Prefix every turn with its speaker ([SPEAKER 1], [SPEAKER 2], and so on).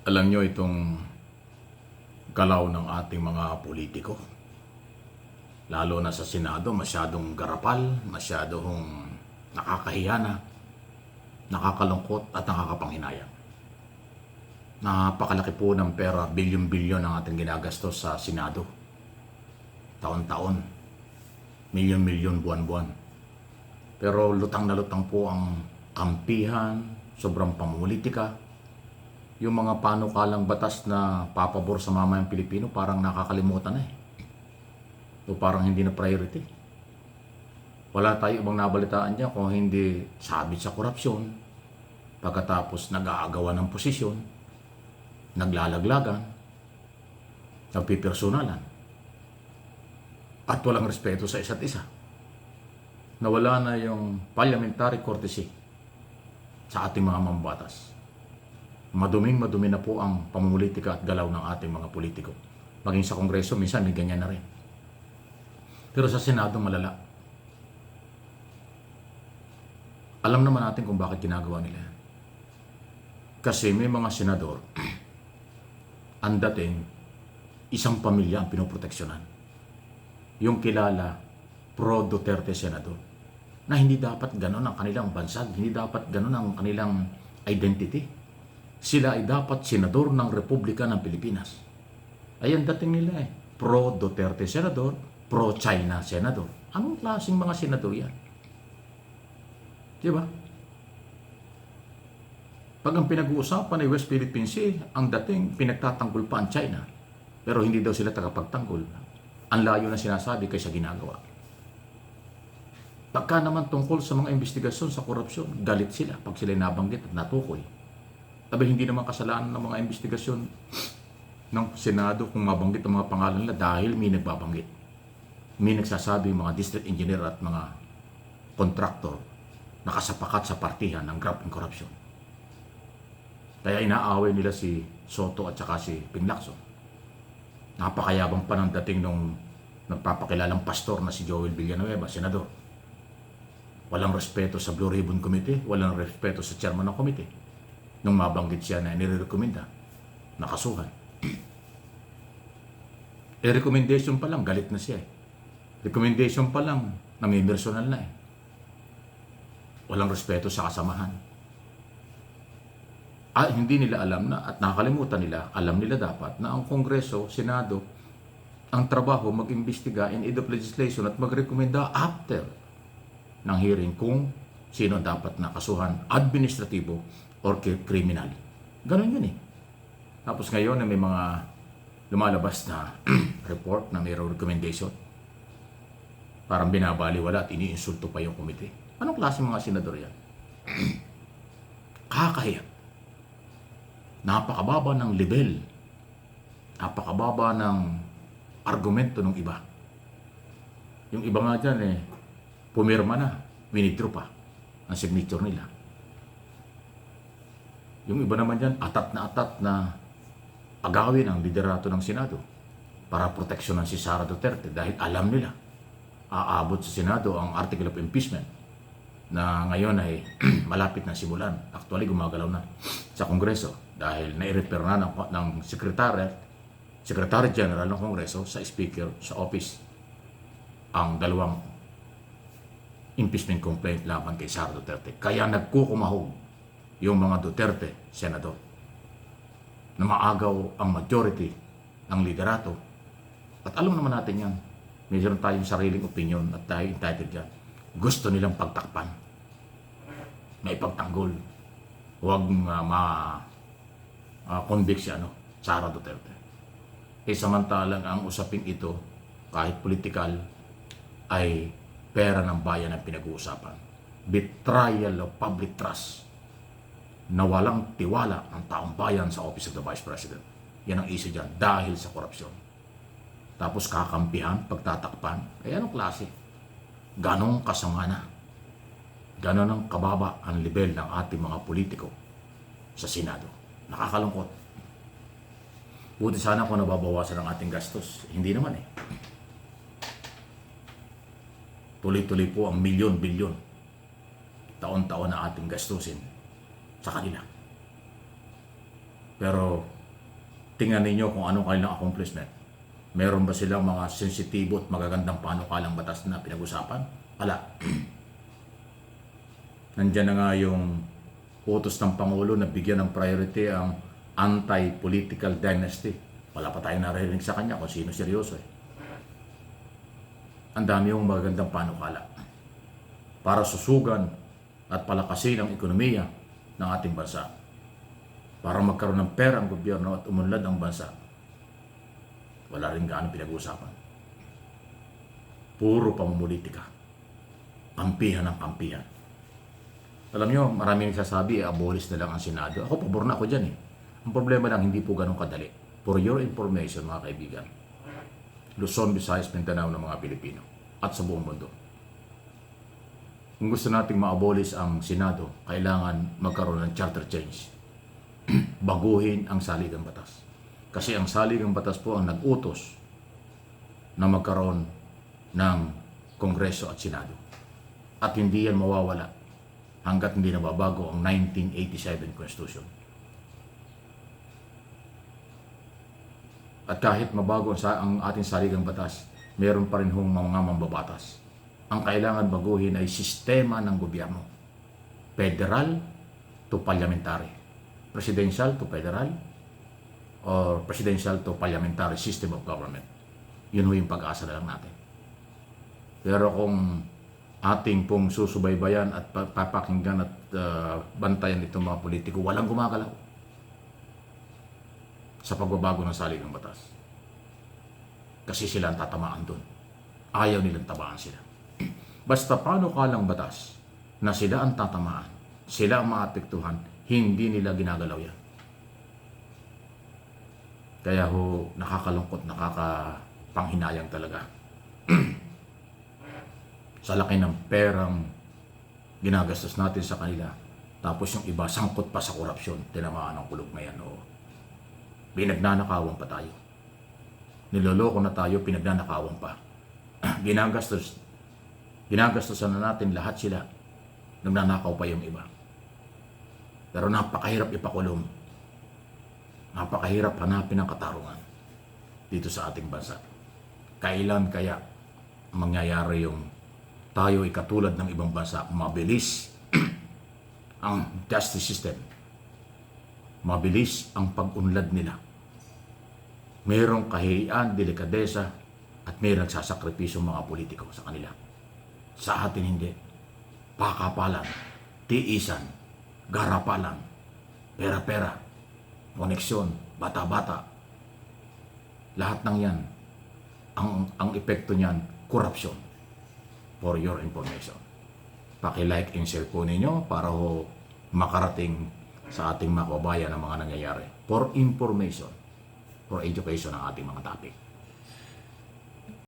[SPEAKER 1] Alam nyo itong galaw ng ating mga politiko, lalo na sa Senado, masyadong garapal, masyadong nakakahiya na, nakakalungkot at nakakapanghinayang. Napakalaki po ng pera, bilyon-bilyon ang ating ginagastos sa Senado. Taon-taon, milyon-milyon buwan-buwan. Pero lutang na lutang po ang kampihan, sobrang pamulitika. Yung mga panukalang batas na papabor sa mamayang Pilipino parang nakakalimutan na eh. O parang hindi na priority. Wala tayo ibang nabalitaan dyan kung hindi sabit sa korupsyon, pagkatapos nag-aagawan ng posisyon, naglalaglagan, nagpipersonalan, at walang respeto sa isa't isa. Nawala na yung parliamentary courtesy sa ating mga mambatas. Madumi na po ang pamumulitika at galaw ng ating mga politiko. Maging sa Kongreso, minsan may ganyan na rin. Pero sa Senado, malala. Alam naman natin kung bakit ginagawa nila yan. Kasi may mga senador, ang dating, isang pamilya ang pinoproteksyonan. Yung kilala, pro-Duterte senador, na hindi dapat ganon ang kanilang bansag, hindi dapat ganon ang kanilang identity. Sila ay dapat senador ng Republika ng Pilipinas. Ayan dating nila eh. Pro-Duterte senador, pro-China senador. Anong klaseng mga senador yan? Diba? Pag ang pinag-uusapan ay West Philippine Sea, ang dating pinagtatanggol pa ang China. Pero hindi daw sila tagapagtanggol. Ang layo na sinasabi kaysa ginagawa. Pagka naman tungkol sa mga investigasyon sa korupsyon, galit sila pag sila nabanggit at natukoy. Sabi, hindi naman kasalanan ng mga investigasyon ng Senado kung mabanggit ang mga pangalan nila dahil may nagbabanggit. May nagsasabi mga district engineer at mga contractor nakasapakat sa partihan ng graft and corruption. Kaya inaaway nila si Soto at saka si Ping Lacson. Napakayabang pa ng dating nung nagpapakilalang pastor na si Joel Villanueva, senador. Walang respeto sa Blue Ribbon Committee, walang respeto sa chairman ng committee. Nung mabanggit siya na nire-recommenda, nakasuhan. Recommendation pa lang, galit na siya eh. Recommendation pa lang, namimersonal na eh. Walang respeto sa kasamahan. Hindi nila alam na at nakakalimutan nila, alam nila dapat na ang Kongreso, Senado, ang trabaho mag-imbestiga in aid of legislation at magrekomenda after ng hearing kung sino dapat na kasuhan administratibo or criminal. Ganon yun eh. Tapos ngayon na may mga lumalabas na report na mayroong recommendation, parang binabaliwala at iniinsulto pa yung komite. Anong klase mga senador yan? Kakahiya. Napakababa ng level. Napakababa ng argumento ng iba. Yung iba nga dyan eh, pumirma na, winithdraw pa ang signature nila. Yung iba naman dyan, atat na agawin ang liderato ng Senado para proteksyonan si Sara Duterte dahil alam nila aabot sa Senado ang article of impeachment na ngayon ay malapit na simulan. Actually, gumagalaw na sa Kongreso dahil nai-refer na ng Secretary General ng Kongreso sa Speaker sa office ang dalawang impeachment complaint laban kay Sara Duterte. Kaya nagkukumahog yung mga Duterte senador na maagaw ang majority ng liderato. At alam naman natin yan, mayroon tayong sariling opinion at tayo entitled dyan. Gusto nilang pagtakpan, may pagtanggol, huwag ma-convict si Sara Duterte. Samantalang ang usaping ito, kahit political, ay pera ng bayan ang pinag-uusapan. Betrayal of public trust na walang tiwala ng taong bayan sa Office of the Vice President. Yan ang issue dyan dahil sa korupsyon. Tapos kakampihan, pagtatakpan, ay anong klase? Ganong kasama na. Ganon ang kababa ang level ng ating mga politiko sa Senado. Nakakalungkot. Buti sana kung nababawasan ang ating gastos. Hindi naman eh. Tuloy-tuloy po ang milyon-bilyon taon-taon na ating gastusin sa kanila. Pero tingnan ninyo kung anong kanilang accomplishment. Meron ba silang mga sensitibo at magagandang panukalang batas na pinag-usapan? Wala. Nandiyan na nga yung utos ng Pangulo na bigyan ng priority ang anti-political dynasty. Wala pa tayong narinig sa kanya kung sino seryoso eh. Ang dami yung magagandang panukala para susugan at palakasin ang ekonomiya ng ating bansa. Para magkaroon ng pera ang gobyerno at umunlad ang bansa. Wala rin gaano pinag-uusapan. Puro pamumulitika. Kampihan ng kampihan. Alam nyo, maraming nagsasabi, abolish na lang ang Senado. Ako, pabor na ako dyan eh. Ang problema lang, hindi po ganun kadali. For your information, mga kaibigan, Luzon, Visayas, Mindanao ng mga Pilipino at sa buong mundo. Kung gusto nating ma-abolish ang Senado, kailangan magkaroon ng charter change. Baguhin ang saligang batas. Kasi ang saligang batas po ang nag-utos na magkaroon ng Kongreso at Senado. At hindi yan mawawala hanggat hindi nababago ang 1987 Constitution. At kahit mabago ang ating saligang batas, meron pa rin hong mga mambabatas. Ang kailangan baguhin ay sistema ng gobyerno. Federal to parliamentary. Presidential to federal or presidential to parliamentary system of government. Yun ho yung pag-asa na lang natin. Pero kung ating pong susubaybayan at papakinggan at bantayan itong mga politiko, walang gumagalaw sa pagbabago ng saligang batas. Kasi sila ang tatamaan doon. Ayaw nilang tabaan sila. Basta panukalang batas na sila ang tatamaan, sila ang maapektuhan, hindi nila ginagalaw yan. Kaya ho, nakakalungkot, nakakapanghinayang talaga. Sa laki ng perang ginagastos natin sa kanila, tapos yung iba sangkot pa sa korupsyon, tinamaan ang kulog na yan. Pinagnanakawan pa tayo. Niloloko na tayo, pinagnanakawan pa. Ginagastosan na natin lahat sila. Nagnanakaw pa yung iba. Pero napakahirap ipakulong. Napakahirap hanapin ang katarungan dito sa ating bansa. Kailan kaya mangyayari yung tayo ay katulad ng ibang bansa, mabilis ang justice system, mabilis ang pag-unlad nila, mayroong kahiyaan, delikadesa at mayroong nagsasakripisyo mga politiko sa kanila. Sa atin hindi. Pakapalan, tiisan, garapalan, pera-pera, koneksyon, bata-bata. Lahat ng yan, ang epekto niyan, korupsyon. For your information. Paki-like and share po ninyo para ho makarating sa ating mga kababayan ang mga nangyayari. For information, for education ang ating mga topic.